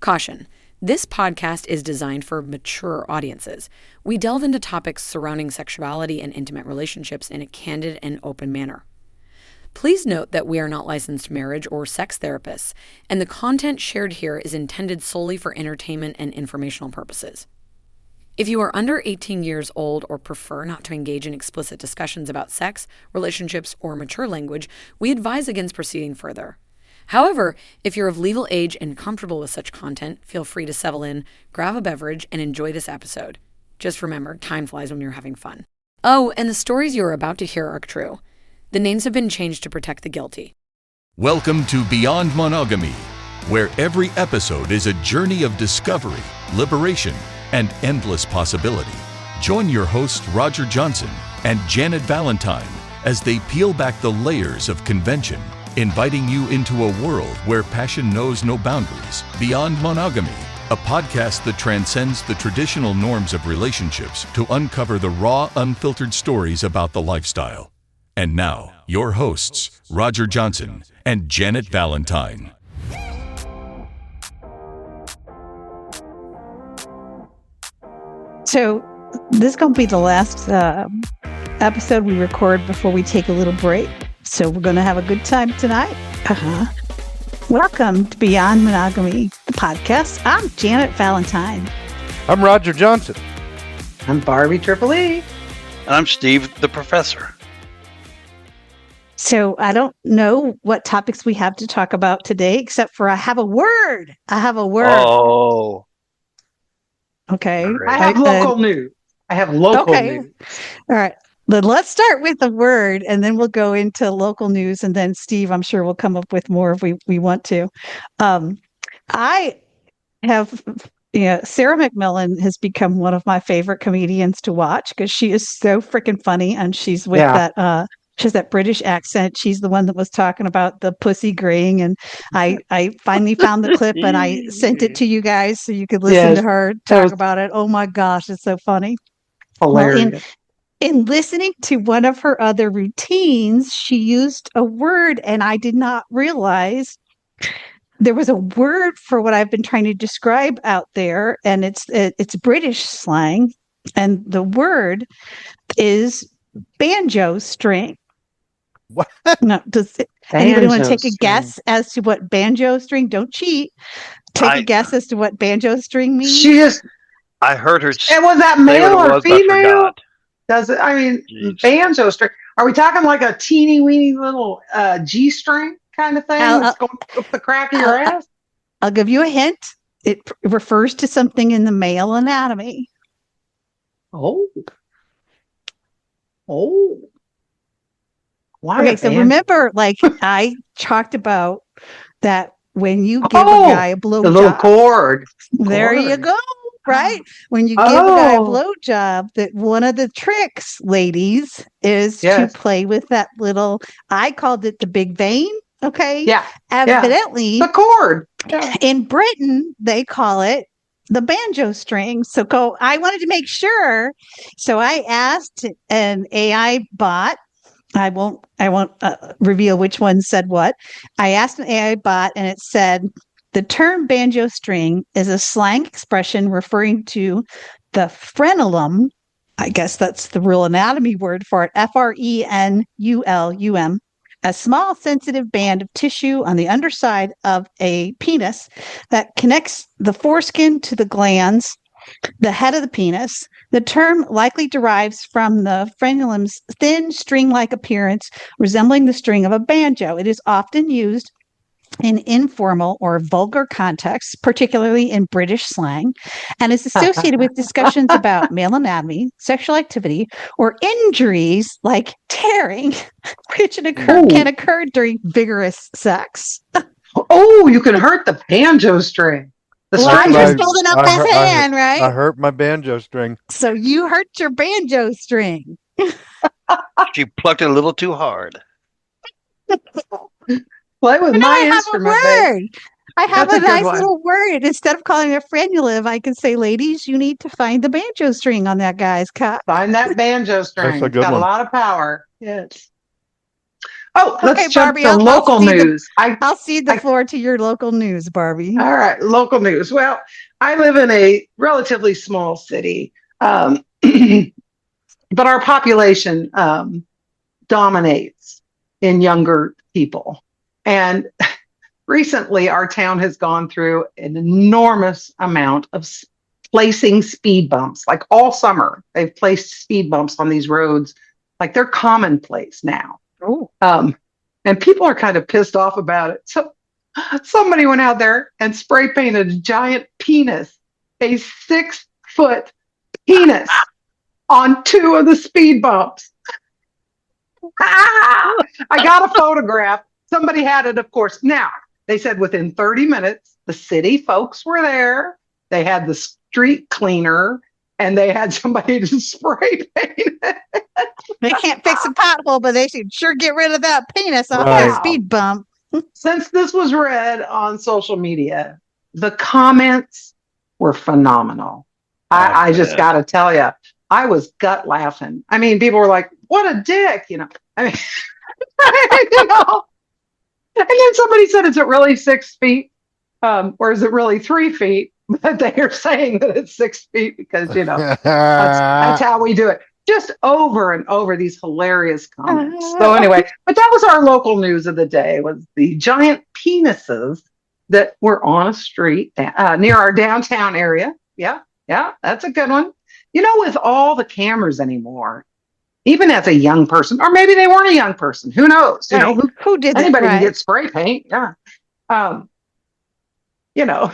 Caution. This podcast is designed for mature audiences. We delve into topics surrounding sexuality and intimate relationships in a candid and open manner. Please note that we are not licensed marriage or sex therapists, and the content shared here is intended solely for entertainment and informational purposes. If you are under 18 years old or prefer not to engage in explicit discussions about sex, relationships, or mature language, we advise against proceeding further. However, if you're of legal age and comfortable with such content, feel free to settle in, grab a beverage, and enjoy this episode. Just remember, time flies when you're having fun. Oh, and the stories you are about to hear are true. The names have been changed to protect the guilty. Welcome to Beyond Monogamy, where every episode is a journey of discovery, liberation, and endless possibility. Join your hosts Roger Johnson and Janet Valentine as they peel back the layers of convention, inviting you into a world where passion knows no boundaries. Beyond Monogamy, a podcast that transcends the traditional norms of relationships to uncover the raw, unfiltered stories about the lifestyle. And now, your hosts, Roger Johnson and Janet Valentine. So, this is going to be the last episode we record before we take a little break. So, we're going to have a good time tonight. Welcome to Beyond Monogamy, the podcast. I'm Janet Valentine. I'm Roger Johnson. I'm Barbie Triple E. And I'm Steve the Professor. So I don't know what topics we have to talk about today, except for I have a word. Oh. Okay. I have local news. News. All right. But let's start with the word, and then we'll go into local news, and then Steve, I'm sure, will come up with more if we want to. I have, Sarah McMillan has become one of my favorite comedians to watch because she is so freaking funny, and she's with that. She has that British accent. She's the one that was talking about the pussy graying, and I finally found the clip and I sent it to you guys so you could listen to her talk about it. Oh my gosh, it's so funny. Hilarious. Well, in listening to one of her other routines, she used a word, and I did not realize there was a word for what I've been trying to describe out there, and it's British slang, and the word is banjo string. What? No, does anybody want to take a guess as to what banjo string? Don't cheat. Take a guess as to what banjo string means. I heard her. And was that male or female? Does it? I mean, banjo string. Are we talking like a teeny weeny little G string kind of thing that's going up the crack of your ass? I'll give you a hint. It refers to something in the male anatomy. Oh. Why? Okay, so remember, like I talked about that when you give a guy a blowjob, the little cord. There you go. Right? When you give a guy a blowjob, that one of the tricks, ladies, is to play with that little. I called it the big vein. Okay. Yeah. Evidently, the cord. In Britain, they call it the banjo string. So I wanted to make sure. So I asked an AI bot. I won't reveal which one said what. I asked an AI bot, and it said the term banjo string is a slang expression referring to the frenulum. I guess that's the real anatomy word for it. Frenulum. A small sensitive band of tissue on the underside of a penis that connects the foreskin to the glands, the head of the penis. The term likely derives from the frenulum's thin string-like appearance, resembling the string of a banjo. It is often used in informal or vulgar contexts, particularly in British slang, and is associated with discussions about male anatomy, sexual activity, or injuries like tearing, which can occur during vigorous sex. Oh, you can hurt the banjo string. I'm just holding up that hand, right? I hurt my banjo string. So you hurt your banjo string. She plucked it a little too hard. Play with my instrument. I have a nice little word. Instead of calling it a frenulum, I can say, ladies, you need to find the banjo string on that guy's cock. Find that banjo string. That's a good It's got one. a lot of power. Yes. Oh, Okay, let's jump Barbie, to local news. I'll cede the floor to your local news, Barbie. All right, local news. Well, I live in a relatively small city, but our population dominates in younger people. And recently, our town has gone through an enormous amount of placing speed bumps. Like all summer, they've placed speed bumps on these roads. Like they're commonplace now. Oh. And people are kind of pissed off about it. So somebody went out there and spray painted a giant penis, a 6-foot penis on 2 of the speed bumps. I got a photograph. Somebody had it, of course. Now, they said within 30 minutes, the city folks were there. They had the street cleaner and they had somebody to spray paint it. They can't fix a pothole, but they should sure get rid of that penis off Right. that speed bump. Since this was read on social media, the comments were phenomenal. I just got to tell you, I was gut laughing. I mean, people were like, "What a dick," you know. I mean, you know. And then somebody said, "Is it really 6 feet, or is it really 3 feet?" But they are saying that it's 6 feet because that's how we do it. Just over and over these hilarious comments. So anyway, but that was our local news of the day, was the giant penises that were on a street near our downtown area. Yeah, that's a good one. You know, with all the cameras anymore, even as a young person, or maybe they weren't a young person, who knows? You know, who did that? Anybody can get spray paint. Yeah. You know,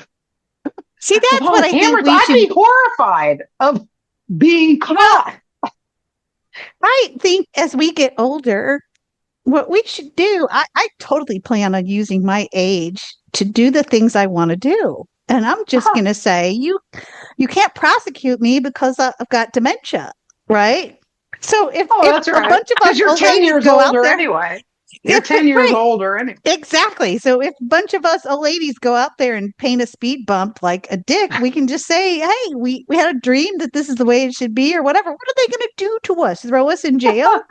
see, that's what I think I'd be horrified of being caught. I think as we get older, what we should do, I totally plan on using my age to do the things I want to do. And I'm just going to say, you can't prosecute me because I've got dementia, right? So if that's right. a bunch of us you're 10 years go older out there, anyway. You're 10 years older anyway. Exactly. So if a bunch of us old ladies go out there and paint a speed bump like a dick, we can just say, hey, we had a dream that this is the way it should be or whatever. What are they going to do to us? Throw us in jail?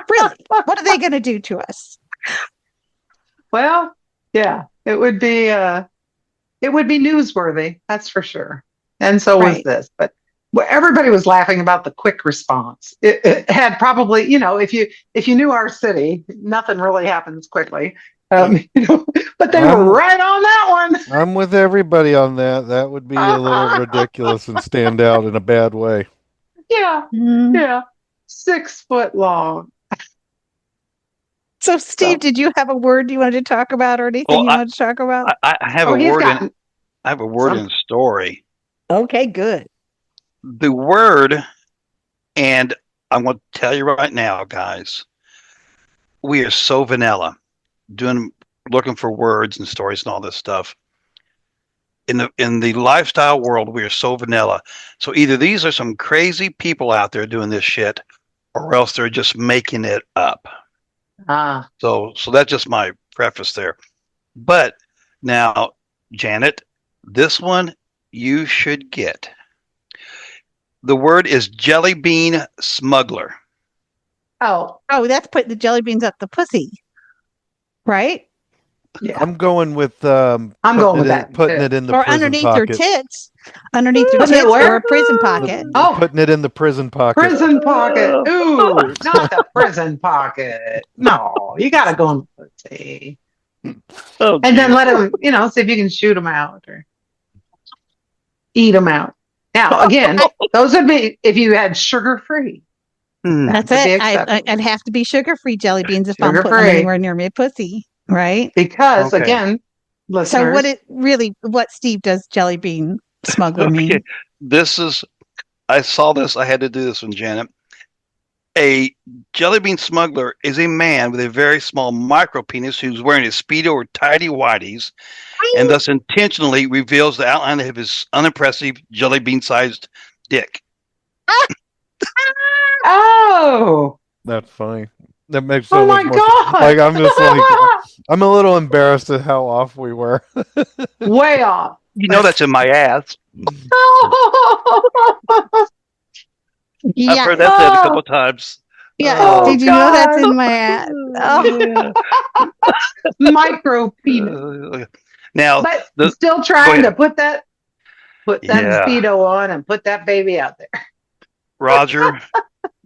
Really? What are they going to do to us? Well, yeah, it would be newsworthy. That's for sure. And so was this. But everybody was laughing about the quick response. It had probably, if you knew our city, nothing really happens quickly. But they were right on that one. I'm with everybody on that. That would be a little ridiculous and stand out in a bad way. Yeah. Yeah. 6 foot long. So, Steve, did you have a word you wanted to talk about or anything you wanted to talk about? I have a word. I have a word in story. Okay, good. The word, and I'm going to tell you right now, guys, we are so vanilla, looking for words and stories and all this stuff. In the lifestyle world, we are so vanilla. So either these are some crazy people out there doing this shit, or else they're just making it up. So that's just my preface there. But now, Janet, this one you should get. The word is Jellybean Smuggler. Oh, that's putting the jelly beans up the pussy, right? Yeah. I'm going with I'm going with that. Putting it in the or prison underneath pocket. your tits. Underneath your tits or a prison pocket. Putting it in the prison pocket. Prison pocket. Ooh, not the prison pocket. No, you got to go in the pussy. And then let him, see if you can shoot him out or eat him out. Now, again, those would be if you had sugar-free. That's it. I'd have to be sugar-free jelly beans if I'm putting them anywhere near my pussy, right? Because, again, listeners. So what Steve does jelly bean smuggler mean? I saw this. I had to do this one, Janet. A jelly bean smuggler is a man with a very small micro penis who's wearing a Speedo or tidy whities and thus intentionally reveals the outline of his unimpressive jelly bean sized dick. Oh, that's funny. That makes so much more God. Like I'm just like I'm a little embarrassed at how off we were. Way off. That's in my ass. Yeah. I've heard that said a couple times. Yes. Oh, Did you know that's God. in my ad? Oh, Micro penis. Now, But the still go trying to ahead. put that Yeah, Speedo on and put that baby out there. Roger,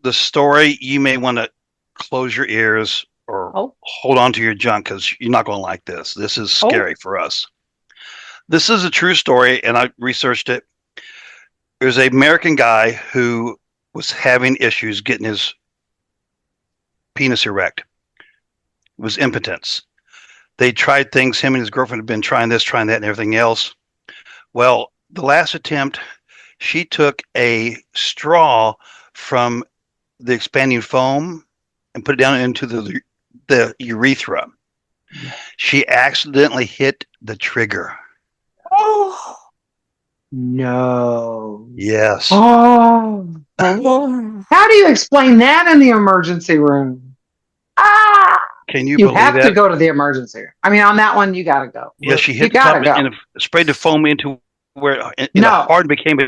the story, you may want to close your ears or Oh, hold on to your junk because you're not going to like this. This is oh, scary for us. This is a true story, and I researched it. There's an American guy who was having issues getting his penis erect. It was impotence. They tried things. Him and his girlfriend had been trying this, trying that, and everything else. Well, the last attempt, she took a straw from the expanding foam and put it down into the urethra. She accidentally hit the trigger. oh, no. Yes. Oh, how do you explain that in the emergency room? Ah, Can you you believe have to that? go to the emergency room. I mean, on that one, you got to go. Yeah, she You hit got to something go. and it sprayed the foam into where and it No, hard became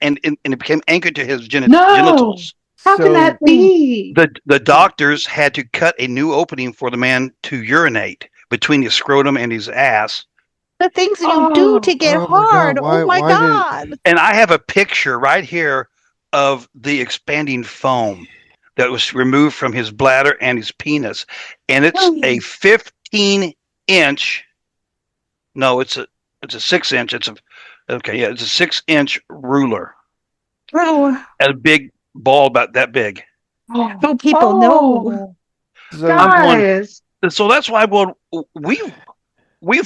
and it became anchored to his no. genitals. How can that So be? The doctors had to cut a new opening for the man to urinate between his scrotum and his ass. the things you do to Oh, get oh my God, hard. Oh my why did God. And I have a picture right here of the expanding foam that was removed from his bladder and his penis. And it's a 15-inch. No, it's a 6-inch. It's a 6-inch ruler. Oh, A big ball about that big. oh, people know. oh, so I'm going. guys. So that's why I'm going. We we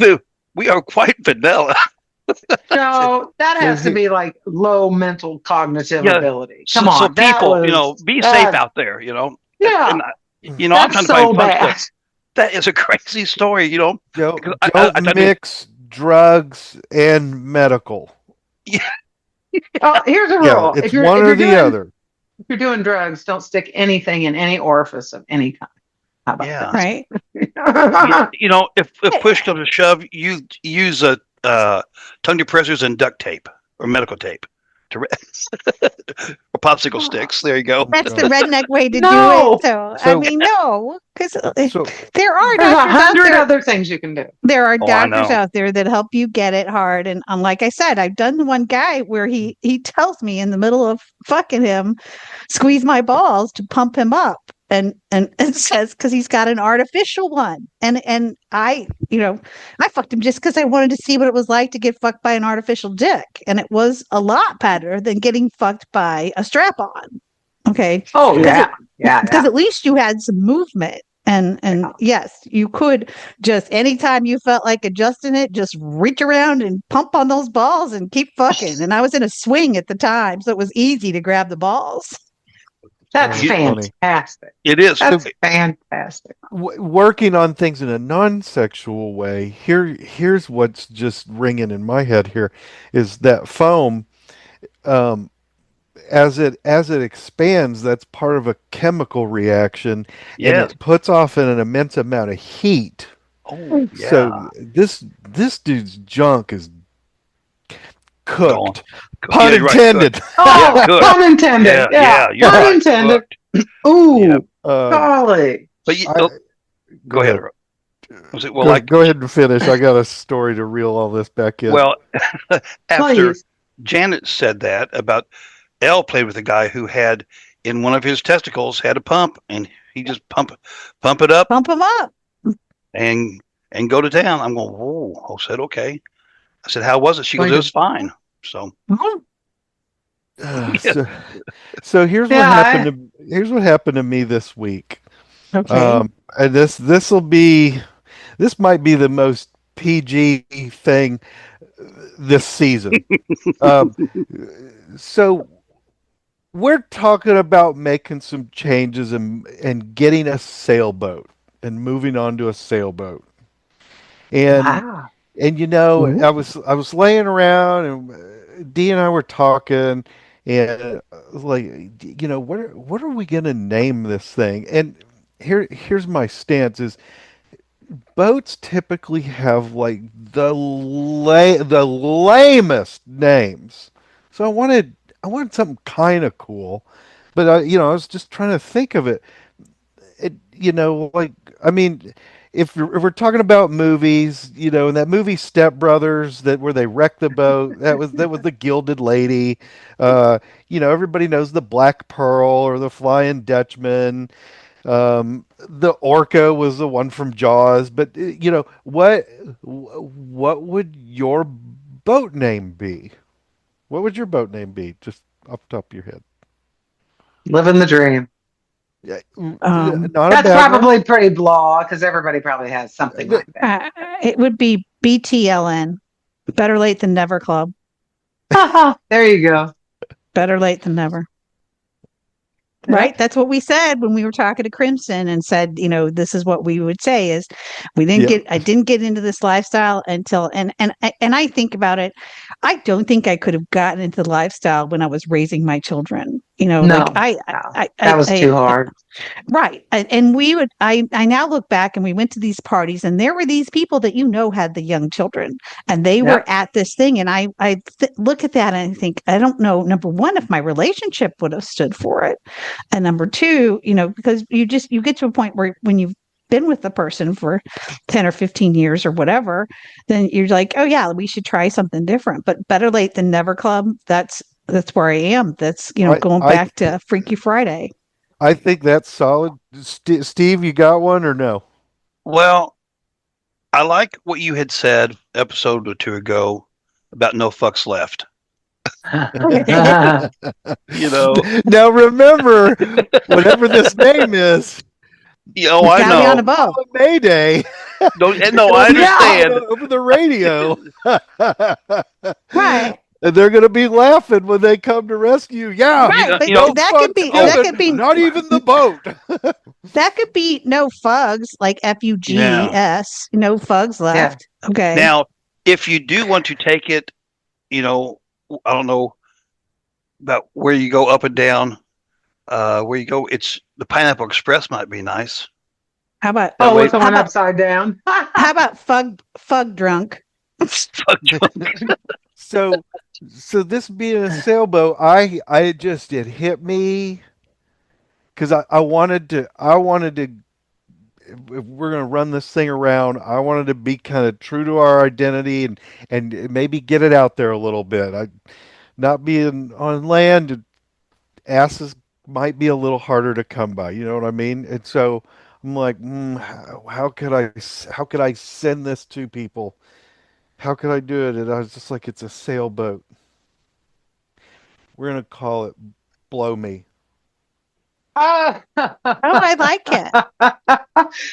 are quite vanilla. No, that so has to he, be like low mental cognitive Yeah. ability. Come So on, that people, was be safe that. out there. Yeah, And I'm that's trying to find so fun bad. stuff. That is a crazy story. Because don't I mean, mix drugs and medical. yeah, Oh, here's a Yeah, rule: it's one or the other. if you're doing drugs, don't stick anything in any orifice of any kind. How about yeah. Right. that? If push comes to shove, you use tongue depressors and duct tape or medical tape to or popsicle sticks. There you go. Oh That's the God. redneck way to do it. No, So, I So mean, no, because so there are there's doctors out 100 there. other things you can do. There are Oh, I doctors know. out there that help you get it hard. And like I said, I've done one guy where he tells me in the middle of fucking him, squeeze my balls to pump him up. And it says because he's got an artificial one. And I fucked him just because I wanted to see what it was like to get fucked by an artificial dick. And it was a lot better than getting fucked by a strap on. Okay. Oh Because yeah, yeah, because yeah. at least you had some movement. And yes, you could just anytime you felt like adjusting it, just reach around and pump on those balls and keep fucking. And I was in a swing at the time, so it was easy to grab the balls. That's You- funny. fantastic. It is. That's fantastic. Working on things in a non-sexual way. Here's what's just ringing in my head here is that foam. Um, as it expands, that's part of a chemical reaction, and Yes. it puts off an immense amount of heat. Oh, So yeah. this dude's junk is Gone. cooked. Yeah, Pun you're right. intended. Oh, Good. pun intended. Yeah, You're pun right. intended. Good. Ooh, Yeah. golly. But I, go ahead. Was it well? Go ahead and finish. I got a story to reel all this back in. Well, after Please. Janet said that about Elle played with a guy who had in one of his testicles had a pump, and he just pump it up Pump them up. and go to town. I'm going. Whoa! I said okay. I said, how was it? She goes, it was fine. So So, so Yeah, here's what happened to me this week. Okay. And this might be the most PG thing this season. Um, so we're talking about making some changes and getting a sailboat and moving on to a sailboat. And wow. I was laying around and Dee and I were talking and like what are we gonna name this thing? And here's my stance is boats typically have like the lamest names. So I wanted something kind of cool, But I was just trying to think of it. Like, I mean, if we're talking about movies, in that movie Step Brothers, that where they wreck the boat, that was the Gilded Lady. Everybody knows the Black Pearl or the Flying Dutchman. The Orca was the one from Jaws. But what would your boat name be? What would your boat name be? Just off the top of your head. Living the dream. Yeah, not a That's bad one. probably pretty blah because everybody probably has something like that. It would be BTLN. Better late than never club. There you go. Better late than never. Yeah. Right. That's what we said when we were talking to Crimson and said, this is what we would say is I didn't get into this lifestyle until, and I think about it. I don't think I could have gotten into the lifestyle when I was raising my children. No, that was too hard. Right. And I now look back and we went to these parties and there were these people that had the young children and they were at this thing. And I look at that and I think, I don't know, number one, if my relationship would have stood for it. And number two, because you get to a point where when you've been with the person for 10 or 15 years or whatever, then you're like, oh yeah, we should try something different. But better late than never club. That's where I am. That's, going back to Freaky Friday. I think that's solid. Steve, you got one or no? Well, I like what you had said episode or two ago about no fucks left. Now remember, whatever this name is. I know. Be on a boat. Mayday. No, I understand. Over the radio. Right. And they're going to be laughing when they come to rescue. Yeah, right. That could be not even the boat. That could be no fugs, like FUGS. No fugs left. Yeah. Okay. Now, if you do want to take it, I don't know about where you go up and down. Where you go, it's the Pineapple Express might be nice. How about with someone upside down? How about fug drunk? Fug drunk. So this being a sailboat, it hit me because I wanted to if we're gonna run this thing around, I wanted to be kind of true to our identity and maybe get it out there a little bit. Not being on land, asses might be a little harder to come by. You know what I mean? And so I'm like, how could I send this to people? How could I do it? And I was just like, it's a sailboat. We're going to call it Blow Me. Oh, I like it.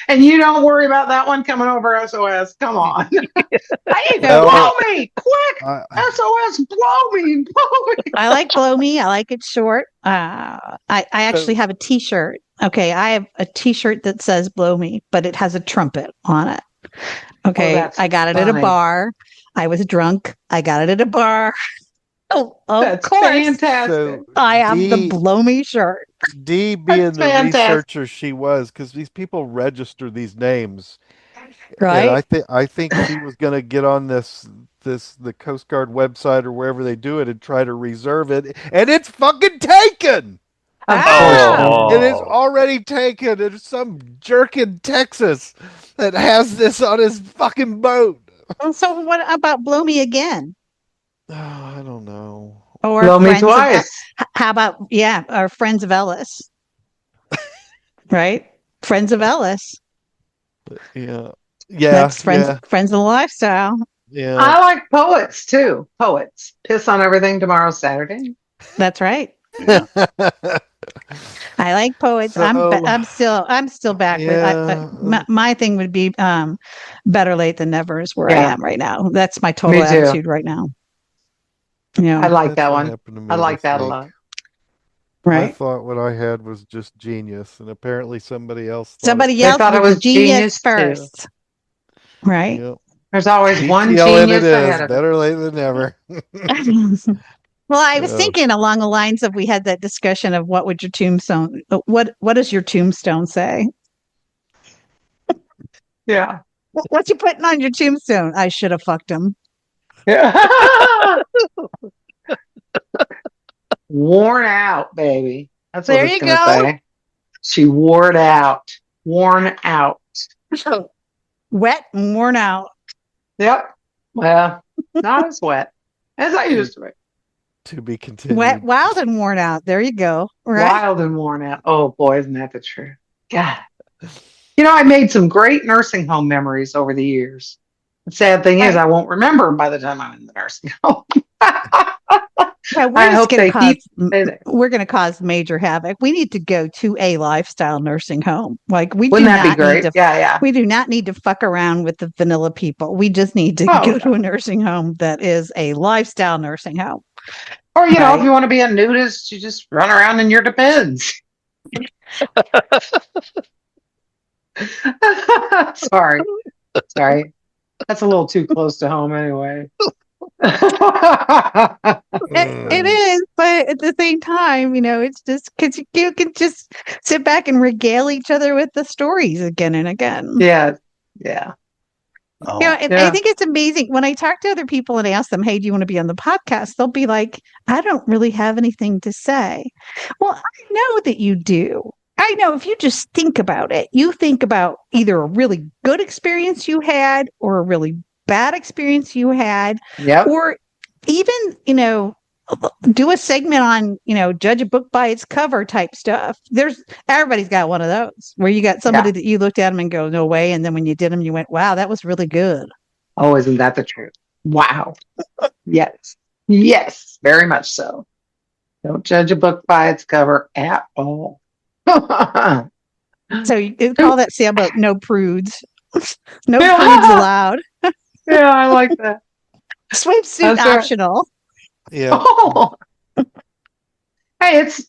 And you don't worry about that one coming over SOS. Come on. I need to blow me. Quick. SOS, blow me. I like Blow Me. I like it short. I actually have a t-shirt. Okay. I have a t-shirt that says Blow Me, but it has a trumpet on it. Okay. I got it at a bar. I was drunk. I got it at a bar. Oh, of course. Fantastic. So I have the Blow Me shirt. Dee being the researcher she was, because these people register these names. Right. And I think she was going to get on the Coast Guard website or wherever they do it and try to reserve it. And it's fucking taken. It is already taken. There's some jerk in Texas that has this on his fucking boat. So what about Blow Me Again? Oh, I don't know. Or Blow Me Twice. How about, our Friends of Ellis? Right? Friends of Ellis. Yeah. That's Friends of the Lifestyle. Yeah. I like Poets too. Poets. Piss on Everything Tomorrow's Saturday. That's right. Yeah. I like Poets. So, I'm still back with my thing would be Better Late Than Never is where I am right now. That's my total attitude right now. Yeah. I like that one. I like that a lot. Right. I thought what I had was just genius, and apparently somebody else thought it was genius first. Too. Right. Yep. There's always one genius ahead of Better late than never. Well, I was thinking along the lines of we had that discussion of what would your tombstone what does your tombstone say? Yeah. What you putting on your tombstone? I should have fucked him. Worn out, baby. That's what There it's you going to go. say. She wore it out. Worn out. Wet and worn out. Yep. Well, not as wet as I used to be. To be continued. Wet, wild, and worn out. There you go. Right. Wild and worn out. Oh boy, isn't that the truth? God. I made some great nursing home memories over the years. The sad thing is, Right. I won't remember them by the time I'm in the nursing home. Yeah, I hope they keep. we're going to cause major havoc. We need to go to a lifestyle nursing home. Like we Wouldn't do that be not need great? to. Yeah, yeah. We do not need to fuck around with the vanilla people. We just need to Oh, go to no. a nursing home that is a lifestyle nursing home. Or if Right. you want to be a nudist, you just run around in your Depends. Sorry. That's a little too close to home anyway. It is, but at the same time, it's just because you can just sit back and regale each other with the stories again and again. Yeah. Yeah. Oh, And I think it's amazing when I talk to other people and ask them, "Hey, do you want to be on the podcast?" They'll be like, "I don't really have anything to say." Well, I know that you do. I know if you just think about it, you think about either a really good experience you had or a really bad experience you had, Yep. or even, do a segment on, judge a book by its cover type stuff. Everybody's got one of those where you got somebody that you looked at them and go, no way. And then when you did them, you went, wow, that was really good. Oh, isn't that the truth? Wow. Yes. Yes. Very much so. Don't judge a book by its cover at all. So you call that sailboat no prudes. No prudes allowed. Yeah, I like that. Swimsuit That's right. optional. Yeah. Oh. Hey, it's,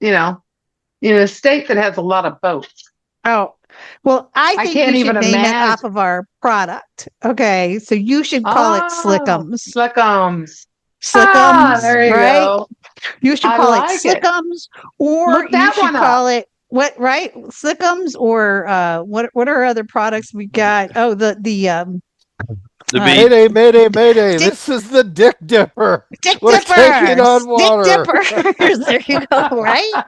in a state that has a lot of boats. Oh, well, I think can't you should even name it imagine. off of our product. Okay, so you should call it Slickums. Slickums. Slickums, There you right? go. You should I call like it Slickums, or Look you that should one call up. it what? Right, Slickums, or what are other products we got? Oh, the bead. Mayday, mayday, mayday. This is the Dick Dipper. Dick We're Dippers. taking on water. Dick Dippers. There you go, right?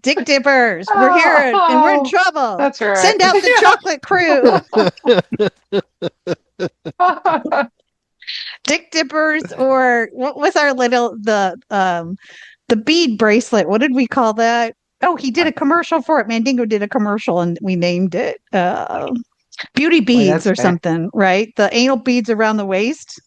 Dick Dippers. We're here and we're in trouble. That's right. Send out the chocolate crew. Dick Dippers, or what was our the bead bracelet? What did we call that? Oh, he did a commercial for it. Mandingo did a commercial and we named it Beauty Beads that's or something, right? The anal beads around the waist.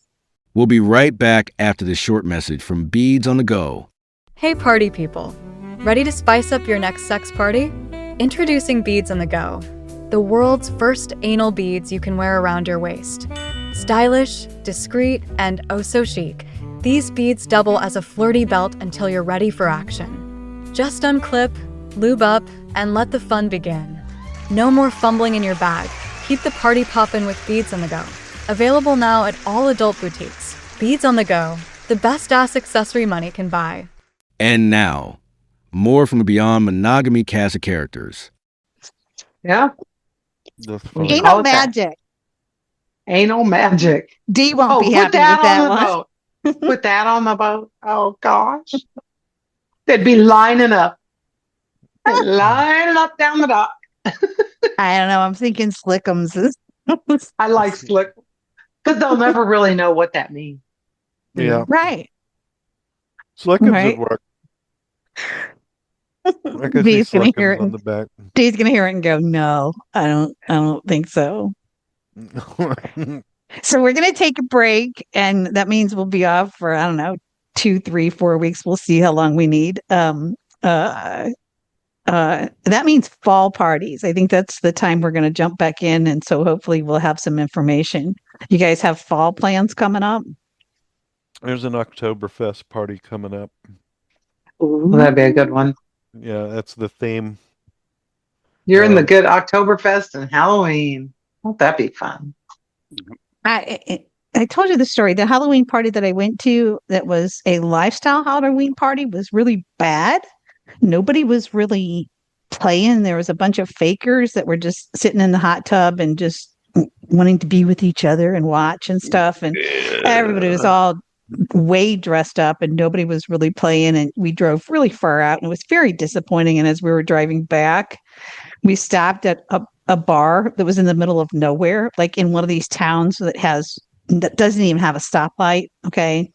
We'll be right back after this short message from Beads on the Go. Hey party people, ready to spice up your next sex party? Introducing Beads on the Go, the world's first anal beads you can wear around your waist. Stylish, discreet, and oh so chic, these beads double as a flirty belt until you're ready for action. Just unclip, lube up, and let the fun begin. No more fumbling in your bag. Keep the party poppin' with Beads on the Go. Available now at all adult boutiques. Beads on the Go, the best ass accessory money can buy. And now, more from the Beyond Monogamy cast of characters. Yeah. Anal magic. Anal magic. D won't be happy with that one. Boat. Put that on the boat. Oh gosh. They'd be lining up. Lining up down the dock. I don't know. I'm thinking Slickums. I like slick because they'll never really know what that means. Yeah. Right. Slickums Right. would work. I could see Dee's gonna hear Slickums it on and- the back. Dee's gonna hear it and go, no, I don't think so. So we're gonna take a break, and that means we'll be off for, I don't know, 2, 3, 4 weeks. We'll see how long we need. That means fall parties. I think that's the time we're gonna jump back in, and so hopefully we'll have some information. You guys have fall plans coming up? There's an Oktoberfest party coming up. Well, that'd be a good one. Yeah, that's the theme. You're in the good Oktoberfest and Halloween. Won't that be fun? I told you the story. The Halloween party that I went to that was a lifestyle Halloween party was really bad. Nobody was really playing. There was a bunch of fakers that were just sitting in the hot tub and just wanting to be with each other and watch and stuff. And everybody was all way dressed up and nobody was really playing. And we drove really far out and it was very disappointing. And as we were driving back, we stopped at a bar that was in the middle of nowhere, like in one of these towns that doesn't even have a stoplight. Okay.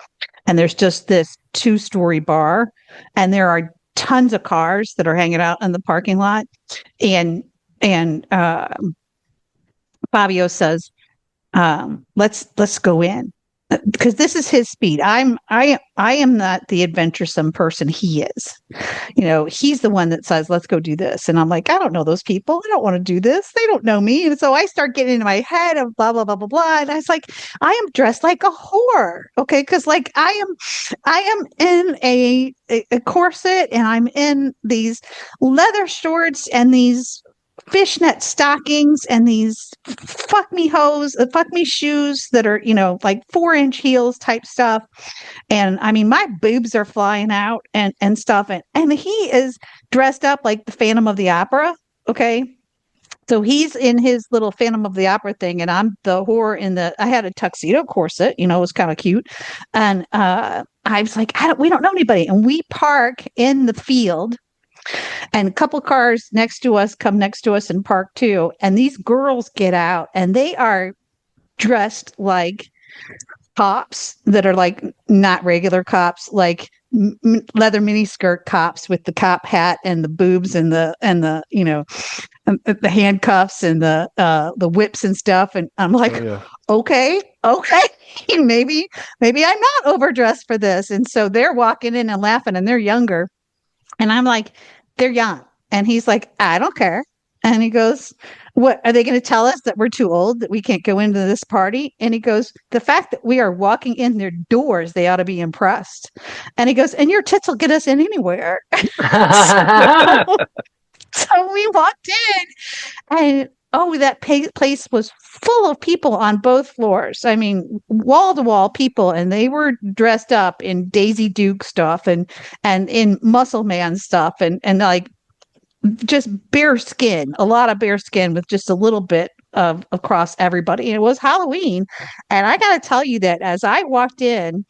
And there's just this 2-story bar and there are tons of cars that are hanging out in the parking lot. And Fabio says, let's go in because this is his speed. I am not the adventuresome person he is. He's the one that says, let's go do this. And I'm like, I don't know those people. I don't want to do this. They don't know me. And so I start getting into my head of blah, blah, blah, blah, blah. And I was like, I am dressed like a whore. Okay. Cause like I am in a corset and I'm in these leather shorts and these fishnet stockings and these fuck me shoes that are, like 4-inch heels type stuff. And I mean, my boobs are flying out and stuff. And he is dressed up like the Phantom of the Opera. Okay. So he's in his little Phantom of the Opera thing. And I'm the whore I had a tuxedo corset, it was kind of cute. And, I was like, we don't know anybody. And we park in the field. And a couple cars next to us come next to us and park too. And these girls get out and they are dressed like cops that are like not regular cops, like leather miniskirt cops with the cop hat and the boobs and the handcuffs and the whips and stuff. And I'm like, okay, maybe I'm not overdressed for this. And so they're walking in and laughing and they're younger. And I'm like, they're young. And he's like, I don't care. And he goes, what, are they going to tell us that we're too old, that we can't go into this party? And he goes, the fact that we are walking in their doors, they ought to be impressed. And he goes, and your tits will get us in anywhere. So we walked in and that place was full of people on both floors. I mean, wall to wall people, and they were dressed up in Daisy Duke stuff and in Muscle Man stuff and like just bare skin, a lot of bare skin with just a little bit of across everybody. And it was Halloween. And I got to tell you that as I walked in,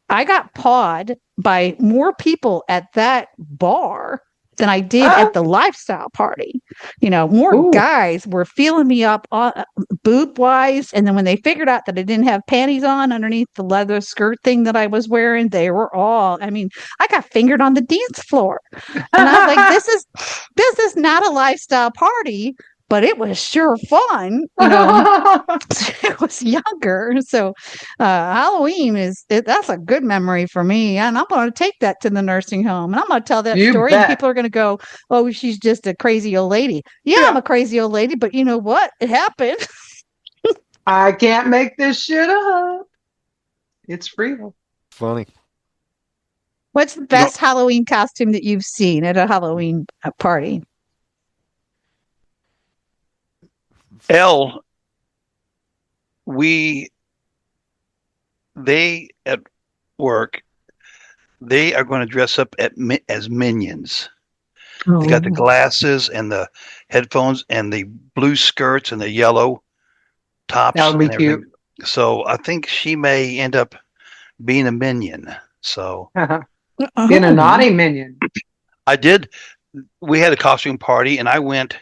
I got pawed by more people at that bar than I did at the lifestyle party. More guys were feeling me up boob wise. And then when they figured out that I didn't have panties on underneath the leather skirt thing that I was wearing, they were I got fingered on the dance floor. And I was like, this is not a lifestyle party, but it was sure fun. It was younger. So Halloween that's a good memory for me. And I'm going to take that to the nursing home. And I'm going to tell that story. And people are going to go, oh, she's just a crazy old lady. Yeah, I'm a crazy old lady. But you know what? It happened. I can't make this shit up. It's real. Funny. What's the best Halloween costume that you've seen at a Halloween party? They at work, they are going to dress up as minions. They got the glasses and the headphones and the blue skirts and the yellow tops. That would be cute. So I think she may end up being a minion. So being a naughty minion. I did. We had a costume party and I went.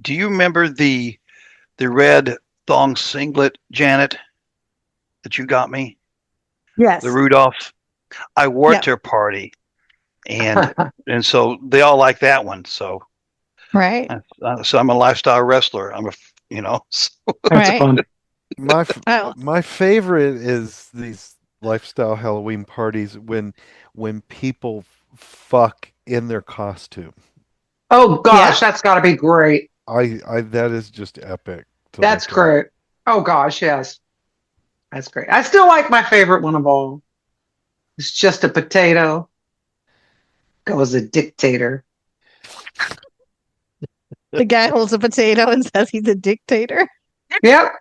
Do you remember the red thong singlet, Janet, that you got me? Yes. The Rudolph. I wore it to a party, and so they all like that one. So, right. So I'm a lifestyle wrestler. So. That's fun. My favorite is these lifestyle Halloween parties when people fuck in their costume. Oh gosh, that's got to be great. I that is just epic. That's great. Oh gosh, yes. That's great. I still like my favorite one of all. It's just a potato. Goes a dictator. The guy holds a potato and says he's a dictator. Yep.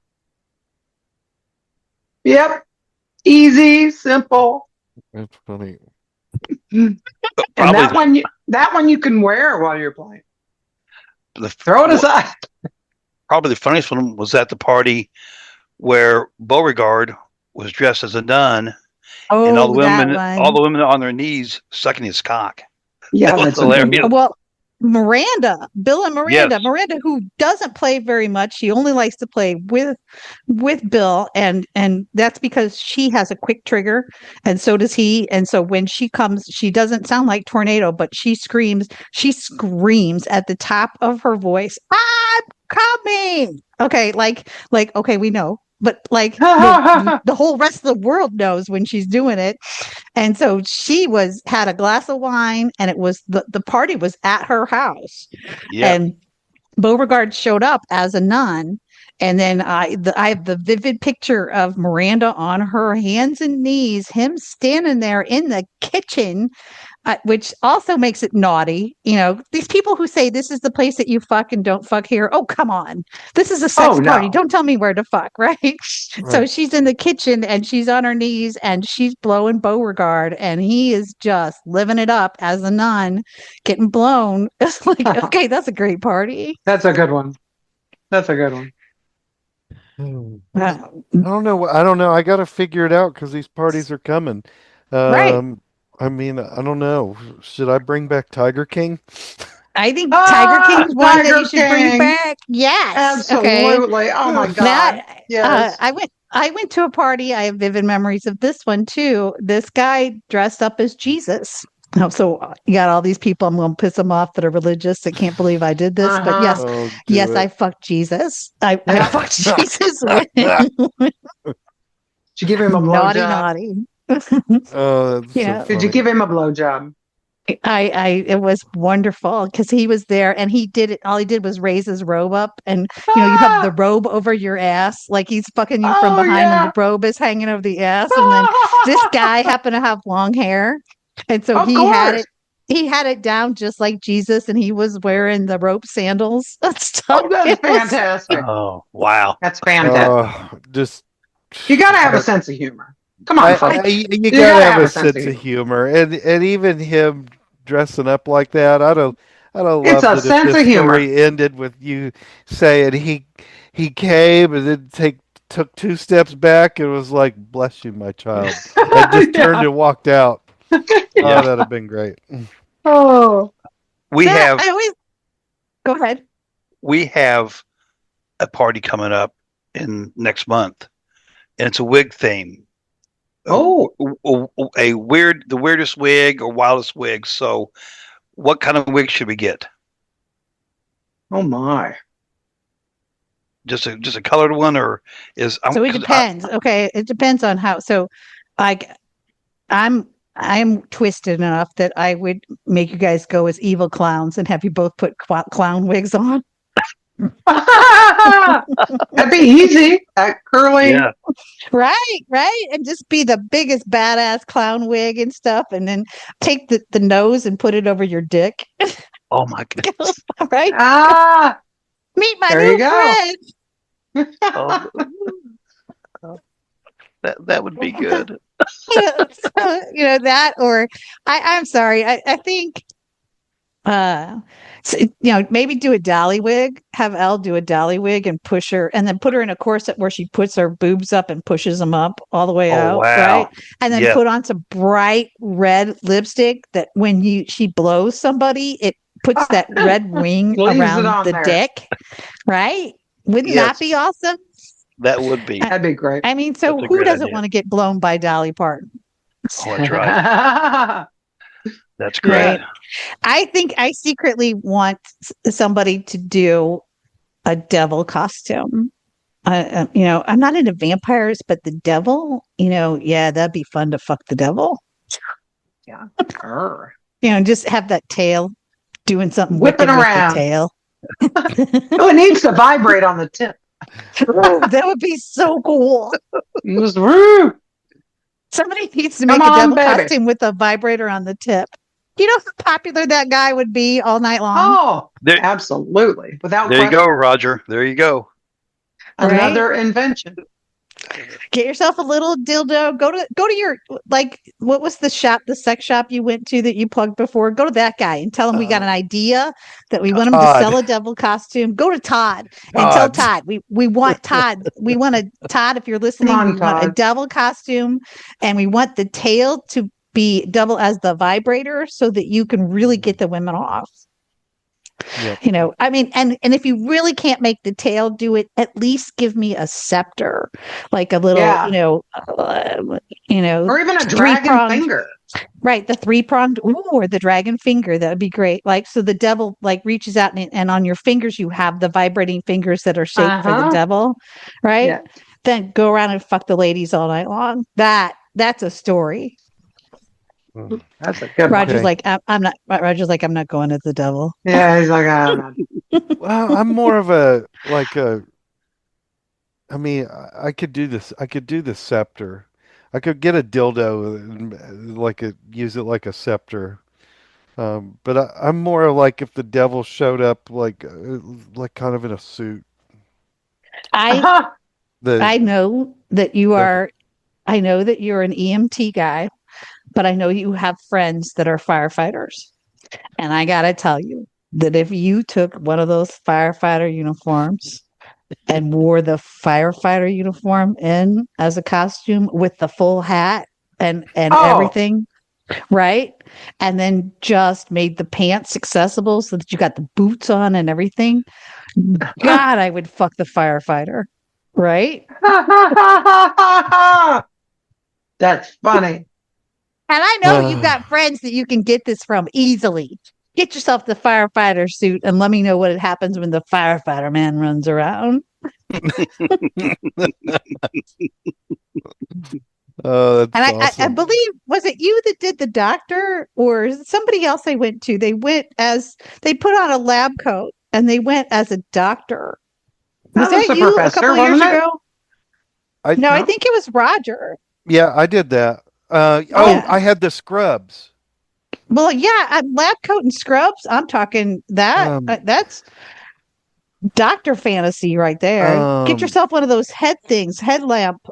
Easy, simple. That's funny. And that one you can wear while you're playing. Throw it aside. Probably the funniest one was at the party where Beauregard was dressed as a nun, and Oh, that one. all the women on their knees sucking his cock. Yeah, That was that's hilarious. amazing. Well, Bill and Miranda, Yes. Miranda, who doesn't play very much. She only likes to play with Bill, and that's because she has a quick trigger, and so does he. And so when she comes, she doesn't sound like Tornado, but she screams at the top of her voice, "I'm coming!" Okay, like okay, we know. But like the whole rest of the world knows when she's doing it. And so she had a glass of wine, and it was the party was at her house. Yeah. And Beauregard showed up as a nun. And then I have the vivid picture of Miranda on her hands and knees, him standing there in the kitchen, which also makes it naughty. You know, these people who say this is the place that you fuck and don't fuck here. Oh, come on. This is a sex party. Don't tell me where to fuck, right? So she's in the kitchen and she's on her knees and she's blowing Beauregard, and he is just living it up as a nun, getting blown. It's like, okay, that's a great party. That's a good one. That's a good one. I don't know. I got to figure it out because these parties are coming. Right. I mean, I don't know. Should I bring back Tiger King? I think Tiger King's one that Tiger you should bring King. back. Yes. Absolutely. Okay. Oh my God. Yes. I went to a party. I have vivid memories of this one too. This guy dressed up as Jesus. So you got all these people. I'm going to piss them off that are religious that can't believe I did this. But yes, I fucked Jesus. I fucked Jesus. Did you give him a blowjob? Naughty. Did you give him a blowjob? It was wonderful because he was there and he did it. All he did was raise his robe up, and you have the robe over your ass, like he's fucking you from behind, and the robe is hanging over the ass. And then this guy happened to have long hair, and so he had it down just like Jesus, and he was wearing the rope sandals and stuff. Oh, that's fantastic! Oh, wow, that's fantastic. You got to have a sense of humor. Come on, folks. You gotta have a sense of humor, and even him dressing up like that. I don't love it's a that sense this of humor. story ended with you saying he came and then took 2 steps back and was like, "Bless you, my child," and just turned and walked out. Oh, that'd have been great. Oh, go ahead. We have a party coming up in next month, and it's a wig theme. The weirdest wig or wildest wig. So, what kind of wig should we get? Oh my! Just a colored one, or is so it depends. Okay, it depends on how. So, I'm twisted enough that I would make you guys go as evil clowns and have you both put clown wigs on. That'd be easy. Curly. Yeah. Right. And just be the biggest badass clown wig and stuff, and then take the nose and put it over your dick. Oh my goodness. Right? Meet my new friend. That would be good. That, or I'm sorry. I think maybe do a dolly wig, have Elle do a dolly wig and push her, and then put her in a corset where she puts her boobs up and pushes them up all the way out. Wow. Right. And then put on some bright red lipstick that when she blows somebody, it puts that red ring around the dick. Right. Wouldn't that be awesome? That would be. That'd be great. I mean, so who doesn't want to get blown by Dolly Parton? Oh, that's right. That's great. Right. I think I secretly want somebody to do a devil costume. I'm not into vampires, but the devil, that'd be fun to fuck the devil. Yeah. Just have that tail doing something whipping around. With the tail. It needs to vibrate on the tip. That would be so cool. Somebody needs to make a devil costume with a vibrator on the tip. You know how popular that guy would be all night long? Oh, absolutely. Without there question. You go, Roger. There you go. Another invention. Get yourself a little dildo. Go to your, like, what was the sex shop you went to that you plugged before? Go to that guy and tell him we got an idea that we want him to sell a devil costume. Go to Todd and tell Todd we want Todd. We want a Todd, if you're listening, Come on, we want a Todd. devil costume, and we want the tail to be double as the vibrator so that you can really get the women off. Yep. You know, I mean, and if you really can't make the tail do it, at least give me a scepter, like a little, Yeah. Or even a dragon three-pronged finger. Right, the three-pronged, or the dragon finger. That would be great. Like, so the devil like reaches out and on your fingers you have the vibrating fingers that are shaped for the devil, right? Yeah. Then go around and fuck the ladies all night long. That's a story. That's a good Roger's one. like, I'm not. Roger's like, I'm not going as the devil. Yeah, he's like, I'm not. Well, I'm more of a like a. I mean, I could do this. I could do the scepter. I could get a dildo and use it like a scepter. But I'm more like if the devil showed up like kind of in a suit. I know that you are. I know that you're an EMT guy, but I know you have friends that are firefighters. And I got to tell you that if you took one of those firefighter uniforms and wore the firefighter uniform in as a costume with the full hat and everything, right? And then just made the pants accessible so that you got the boots on and everything. God, I would fuck the firefighter, right? That's funny. And I know you've got friends that you can get this from easily. Get yourself the firefighter suit and let me know what happens when the firefighter man runs around. Oh, that's awesome. I believe, was it you that did the doctor or somebody else they went to? They put on a lab coat and they went as a doctor. Was that you a couple years ago? I think it was Roger. Yeah, I did that. I had the scrubs. Well, yeah, lab coat and scrubs. I'm talking that. That's doctor fantasy right there. Get yourself one of those headlamp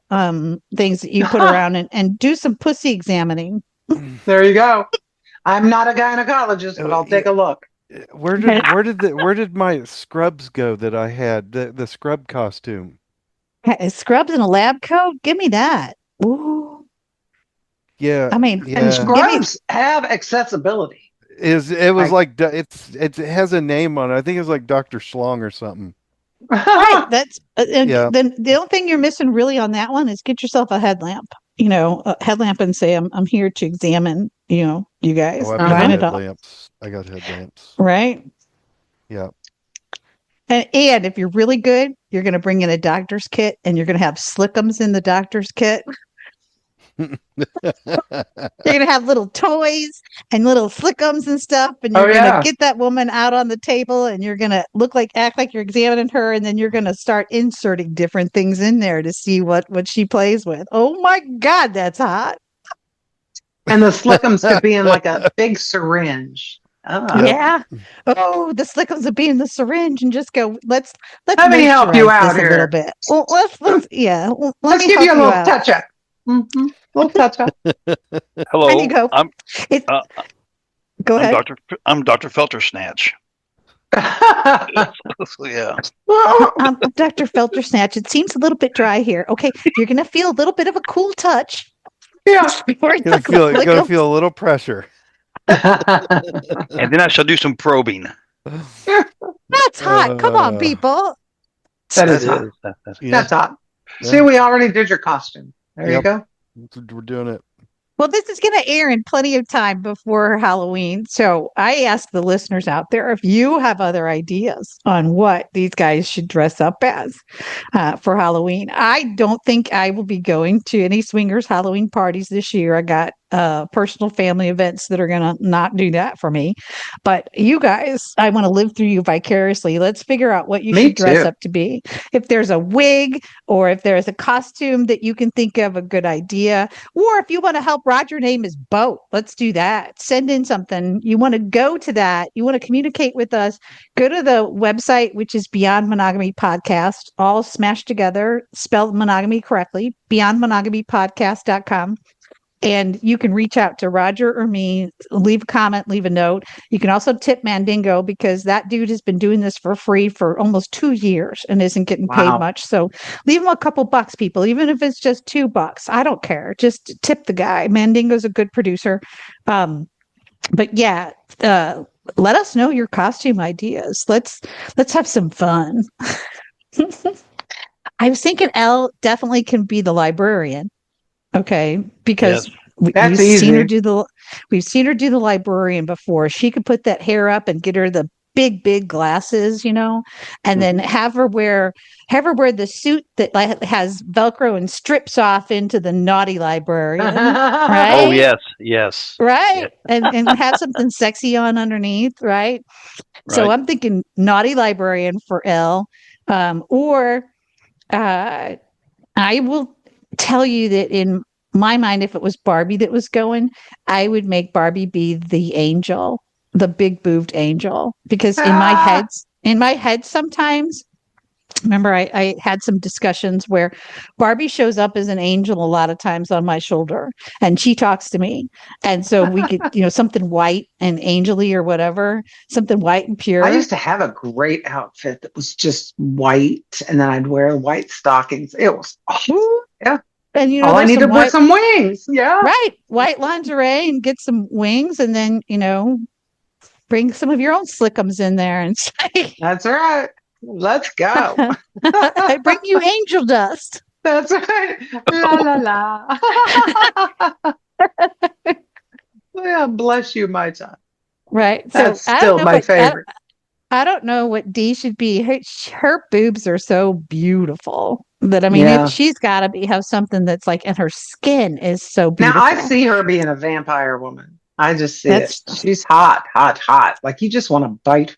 things that you put around and do some pussy examining. There you go. I'm not a gynecologist, but I'll take a look. Where did my scrubs go that I had? The scrub costume. Scrubs in a lab coat? Give me that. Ooh. Yeah. I mean, and scrubs have accessibility. It has a name on it. I think it's like Dr. Schlong or something. Right. That's then the only thing you're missing really on that one is get yourself a headlamp. You know, a headlamp and say, I'm here to examine, you guys. Oh, I got headlamps. I got headlamps. Right. Yeah. And if you're really good, you're going to bring in a doctor's kit and you're going to have slickums in the doctor's kit. You're going to have little toys and little slickums and stuff. And you're going to get that woman out on the table and you're going to act like you're examining her. And then you're going to start inserting different things in there to see what she plays with. Oh my God, that's hot. And the slickums could be in like a big syringe. Oh. Yeah. Oh, the slickums would be in the syringe and just go, let's let me help you out here a little bit. Well, let's give you a little touch up. Mm-hmm. Little touch up. Hello. There you go. Go ahead. I'm Dr. Feltersnatch. Yeah. Dr. Feltersnatch, it seems a little bit dry here. Okay, you're going to feel a little bit of a cool touch. Yeah. You're going to feel a little pressure. And then I shall do some probing. That's hot. Come on, people. That's hot. That's hot. See, we already did your costume. There you go. We're doing it. Well, this is going to air in plenty of time before Halloween. So I ask the listeners out there if you have other ideas on what these guys should dress up as for Halloween. I don't think I will be going to any swingers Halloween parties this year. I got personal family events that are going to not do that for me. But you guys, I want to live through you vicariously. Let's figure out what you Me should dress too. up to be. If there's a wig or if there's a costume that you can think of, a good idea, or if you want to help Roger name his boat, let's do that. Send in something. You want to go to that. You want to communicate with us. Go to the website, which is Beyond Monogamy Podcast, all smashed together, spelled monogamy correctly, beyondmonogamypodcast.com. And you can reach out to Roger or me, leave a comment, leave a note. You can also tip Mandingo because that dude has been doing this for free for almost 2 years and isn't getting paid Wow. much. So leave him a couple bucks, people, even if it's just $2. I don't care. Just tip the guy. Mandingo's a good producer. But yeah, let us know your costume ideas. Let's have some fun. I was thinking Elle definitely can be the librarian. Okay, because Yes. That's we've seen her easy. we've seen her do the librarian before. She could put that hair up and get her the big glasses, and then have her wear the suit that has Velcro and strips off into the naughty librarian, Oh right? yes, yes. Yeah, Right. And have something sexy on underneath, right? So right. I'm thinking naughty librarian for Elle, or uh, I will tell you that in my mind, if it was Barbie that was going, I would make Barbie be the angel, the big boobed angel, because Ah, in my head, sometimes, remember, I had some discussions where Barbie shows up as an angel a lot of times on my shoulder and she talks to me. And so we could, something white and angely or whatever, something white and I pure. used to have a great outfit that was just white, and then I'd wear white stockings. It was awesome. Woo! Yeah. And All I there's some needed was white, some wings. Yeah. right, white lingerie and get some wings and then, bring some of your own slickums in there and say, That's right. Let's go. I bring you angel dust. That's right. La la la. Yeah, bless you, my child. Right. So That's still my favorite. I don't know what D should be. Her boobs are so beautiful that I mean, Yeah. she's got to have something that's like, and her skin is so Now I beautiful. see her being a vampire woman. I just see it. That's She's hot, hot, hot. Like you just want to bite her.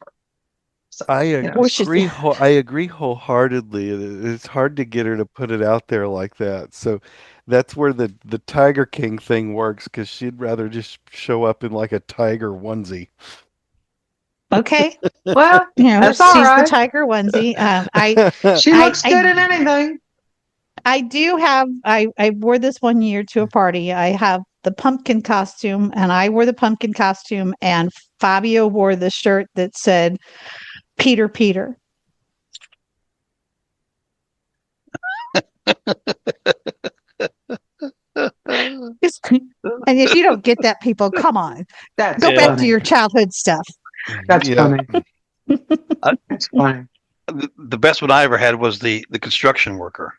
So, I or she's agree. I agree wholeheartedly. It's hard to get her to put it out there like that. So that's where the Tiger King thing works because she'd rather just show up in like a tiger onesie. okay. well, that's all She's the right. tiger onesie. She looks good in anything. I do have I wore this one year to a party. I have the pumpkin costume and I wore the pumpkin costume and Fabio wore the shirt that said Peter Peter. And if you don't get that, people, come on. That's Go back Yeah. to funny. your childhood stuff. That's Yeah. funny. Uh, That's funny. the best one I ever had was the construction worker.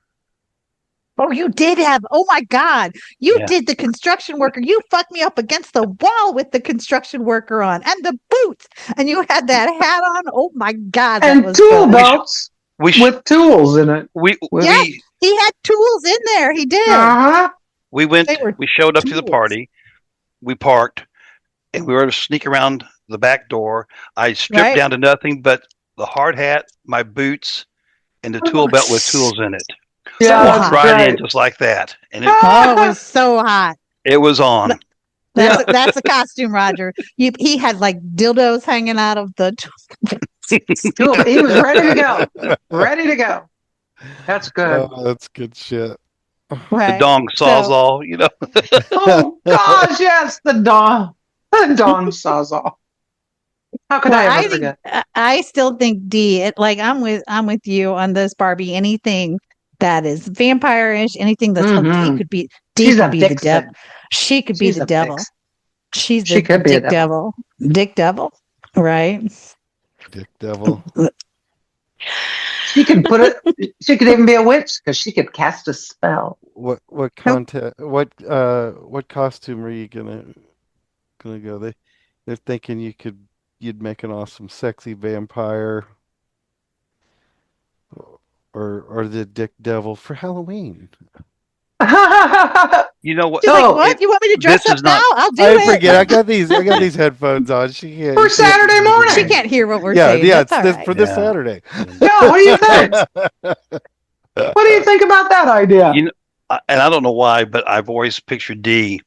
Oh, you did have, oh my God, you Yeah. did the construction worker. You fucked me up against the wall with the construction worker on and the boots. And you had that hat on. Oh my God, that And was tool good. belts We sh- with tools in it. With, Yes, we he had tools in there. He did. uh-huh. we They went. were We showed up to the tools. party. We parked, and we were to sneak around the back door. I stripped Right. down to nothing but the hard hat, my boots, and the tool belt with tools in it. Yeah, So Walked that's hot. right in great. just like that, and Oh, it was so hot. it was on. Yeah. That's a costume, Roger. He had like dildos hanging out of the Tool. He was ready to go. Ready to go. That's good. Oh, that's good shit. The right. dong So sawzall, you know. Oh gosh, yes, the dawn sawzall. How could well, I ever I think forget? I still think D. I'm with you on this, Barbie. Anything that is vampire-ish, anything that's Mm-hmm. D She's could a be the devil. vixen. She could be She's the a devil. vixen. She's the She could be a dick devil. devil. Dick devil, right? Dick devil. She could put it. She could even be a witch because she could cast a spell. What Nope. content? What costume are you gonna go? They're thinking you'd make an awesome sexy vampire or the Dick Devil for Halloween. You know what? She's like, Oh, what? You want me to dress this up is now? not- I'll do I it. forget. I got these headphones on. She can't. For Saturday morning. She can't hear what we're Yeah, saying. yeah. That's all It's right. for this Yeah. Saturday. Yeah, what do you think? What do you think about that idea? You know, and I don't know why, but I've always pictured Dee,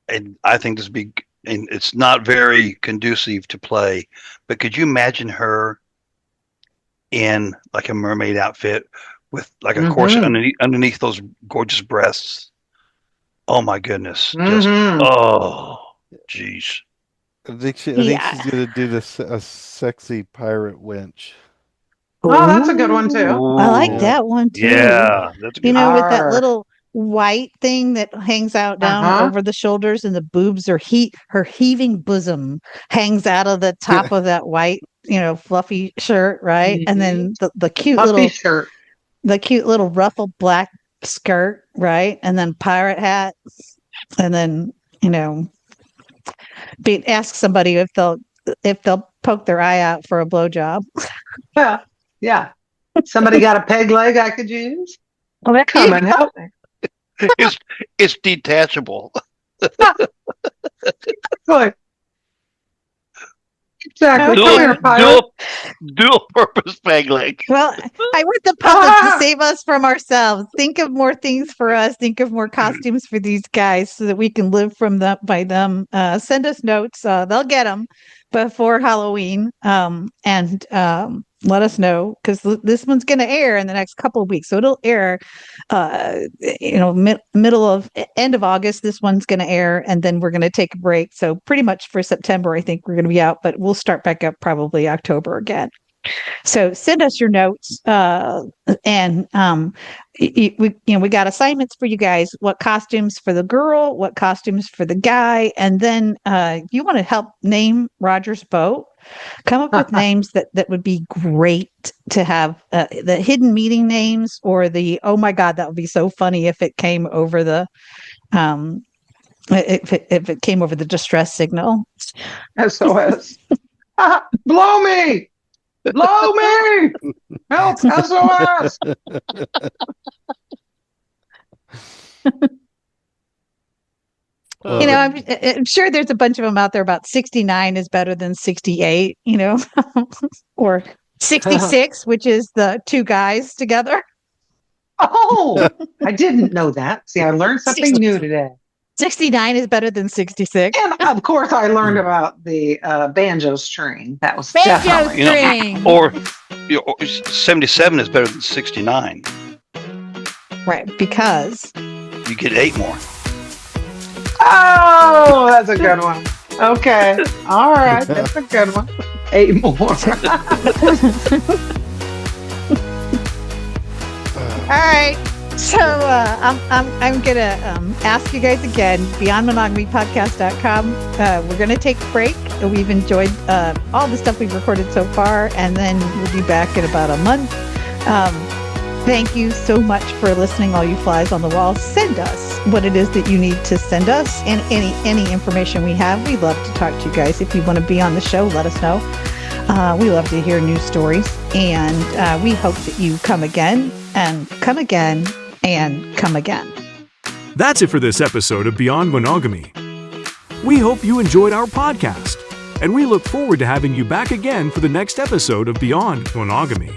and I think this be, and it's not very conducive to play. But could you imagine her in like a mermaid outfit with like a corset underneath those gorgeous breasts? Oh my goodness! Just jeez. I think she's gonna do this a sexy pirate winch. Oh, that's a good one too. I like that one too. Yeah, that's a good. You know, with that Arr. little white thing that hangs out down over the shoulders, and the boobs are her heaving bosom hangs out of the top of that white, fluffy shirt, right? And then the cute Puffy little shirt. the cute little ruffled black skirt, right? And then pirate hat, and then ask somebody if they'll poke their eye out for a blowjob. Yeah, yeah. Somebody got a peg leg I could use? Well, that Come and help me. It's detachable. Good. Exactly. Okay. Come here, pirate. Dual purpose peg leg. Well, I want the puppets to save us from ourselves. Think of more things for us. Think of more costumes for these guys so that we can live by them. Send us notes. They'll get them before Halloween. And let us know, because this one's going to air in the next couple of weeks. So it'll air, end of August. This one's going to air, and then we're going to take a break. So pretty much for September, I think we're going to be out, but we'll start back up probably October again. So send us your notes, and we got assignments for you guys. What costumes for the girl? What costumes for the guy? And then you want to help name Roger's boat. Come up with names that would be great to have, the hidden meeting names, or the, oh my God, that would be so funny if it came over the if it came over the distress signal. SOS. Blow me! Blow me! Help! SOS! I'm sure there's a bunch of them out there about 69 is better than 68, or 66, which is the two guys together. Oh, I didn't know that. See, I learned something new today. 69 is better than 66. And of course, I learned about the banjo string. That was Banjo definitely. string. Or 77 is better than 69. Right, because You get 8 more. Oh, that's a good one. Okay. All right. That's a good one. 8 more. all right. So I'm gonna ask you guys again, beyondmonogamypodcast.com. We're gonna take a break. We've enjoyed all the stuff we've recorded so far, and then we'll be back in about a month. Thank you so much for listening, all you flies on the wall. Send us what it is that you need to send us, and any information we have. We love to talk to you guys. If you want to be on the show, let us know. We love to hear news stories, and we hope that you come again and come again and come again. That's it for this episode of Beyond Monogamy. We hope you enjoyed our podcast, and we look forward to having you back again for the next episode of Beyond Monogamy.